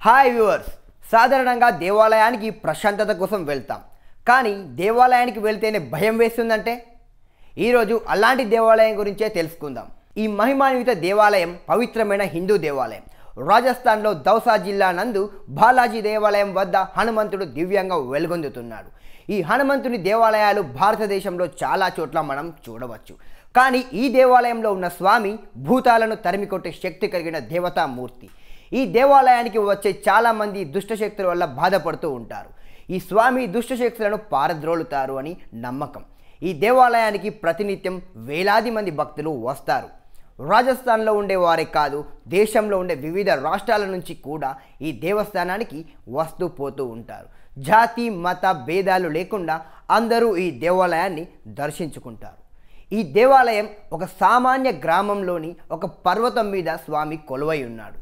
Hi viewers, సాధారణంగా దేవాలయానికి ప్రశాంతత కోసం వెళ్తాం. కానీ దేవాలయానికి వెళ్తేనే భయం వేస్తుందంటే ఈరోజు అలాంటి దేవాలయం గురించే తెలుసుకుందాం. ఈ మహిమాన్విత దేవాలయం పవిత్రమైన హిందూ దేవాలయం. రాజస్థాన్లో దౌసా జిల్లా నందు బాలాజీ దేవాలయం వద్ద హనుమంతుడు దివ్యంగా వెలుగొందుతున్నాడు. ఈ హనుమంతుని దేవాలయాలు భారతదేశంలో చాలా చోట్ల మనం చూడవచ్చు. కానీ ఈ దేవాలయంలో ఉన్న స్వామి భూతాలను తరిమికొట్టే శక్తి కలిగిన దేవతామూర్తి. ఈ దేవాలయానికి వచ్చే చాలామంది దుష్టశక్తుల వల్ల బాధపడుతూ ఉంటారు. ఈ స్వామి దుష్టశక్తులను పారద్రోలుతారు అని నమ్మకం. ఈ దేవాలయానికి ప్రతినిత్యం వేలాది మంది భక్తులు వస్తారు. రాజస్థాన్లో ఉండేవారే కాదు, దేశంలో ఉండే వివిధ రాష్ట్రాల నుంచి కూడా ఈ దేవస్థానానికి వస్తూ పోతూ ఉంటారు. జాతి మత భేదాలు లేకుండా అందరూ ఈ దేవాలయాన్ని దర్శించుకుంటారు. ఈ దేవాలయం ఒక సామాన్య గ్రామంలోని ఒక పర్వతం మీద స్వామి కొలువై ఉన్నాడు.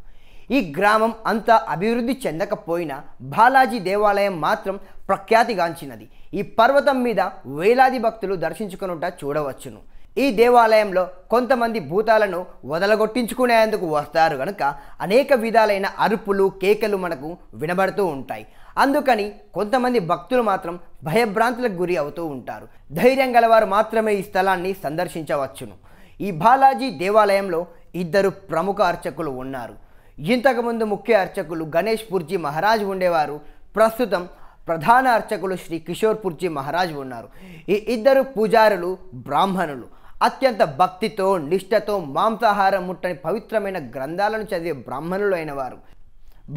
ఈ గ్రామం అంతా అభివృద్ధి చెందకపోయినా బాలాజీ దేవాలయం మాత్రం ప్రఖ్యాతిగాంచినది. ఈ పర్వతం మీద వేలాది భక్తులు దర్శించుకునుట చూడవచ్చును. ఈ దేవాలయంలో కొంతమంది భూతాలను వదలగొట్టించుకునేందుకు వస్తారు కనుక అనేక విధాలైన అరుపులు కేకలు మనకు వినబడుతూ ఉంటాయి. అందుకని కొంతమంది భక్తులు మాత్రం భయభ్రాంతులకు గురి అవుతూ ఉంటారు. ధైర్యం గలవారు మాత్రమే ఈ స్థలాన్ని సందర్శించవచ్చును. ఈ బాలాజీ దేవాలయంలో ఇద్దరు ప్రముఖ అర్చకులు ఉన్నారు. ఇంతకుముందు ముఖ్య అర్చకులు గణేష్ పుర్జీ మహారాజ్ ఉండేవారు. ప్రస్తుతం ప్రధాన అర్చకులు శ్రీ కిషోర్ పుర్జీ మహారాజ్ ఉన్నారు. ఈ ఇద్దరు పూజారులు బ్రాహ్మణులు. అత్యంత భక్తితో నిష్ఠతో మాంసాహారం ముట్టని పవిత్రమైన గ్రంథాలను చదివే బ్రాహ్మణులు అయిన వారు.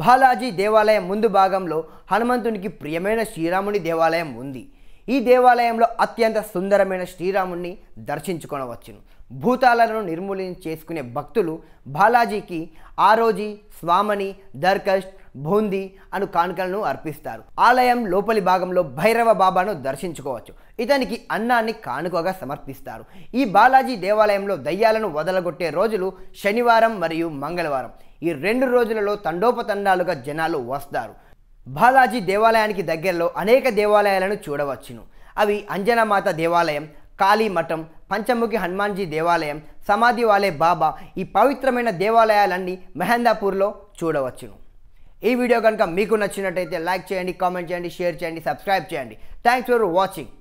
బాలాజీ దేవాలయం ముందు భాగంలో హనుమంతునికి ప్రియమైన శ్రీరాముని దేవాలయం ఉంది. ఈ దేవాలయంలో అత్యంత సుందరమైన శ్రీరాముని దర్శించుకొనవచ్చును. భూతాలను నిర్మూలన చేసుకునే భక్తులు బాలాజీకి ఆరోజీ, స్వామని, దర్కష్, బూందీ అను కానుకలను అర్పిస్తారు. ఆలయం లోపలి భాగంలో భైరవ బాబాను దర్శించుకోవచ్చు. ఇతనికి అన్నాన్ని కానుకగా సమర్పిస్తారు. ఈ బాలాజీ దేవాలయంలో దయ్యాలను వదలగొట్టే రోజులు శనివారం మరియు మంగళవారం. ఈ 2 రోజులలో తండోపతండాలుగా జనాలు వస్తారు. బాలాజీ దేవాలయానికి దగ్గరలో అనేక దేవాలయాలను చూడవచ్చును. అవి అంజనామాత దేవాలయం, కాళీ మఠం, పంచముఖి హనుమాన్జీ దేవాలయం, సమాధి వాలే బాబా. ఈ పవిత్రమైన దేవాలయాలన్నీ మెహందాపూర్లో చూడవచ్చును. ఈ వీడియో కనుక మీకు నచ్చినట్టయితే లైక్ చేయండి, కామెంట్ చేయండి, షేర్ చేయండి, సబ్స్క్రైబ్ చేయండి. Thanks for watching.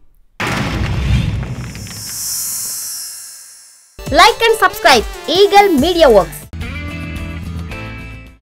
Like and subscribe Eagle Media Works.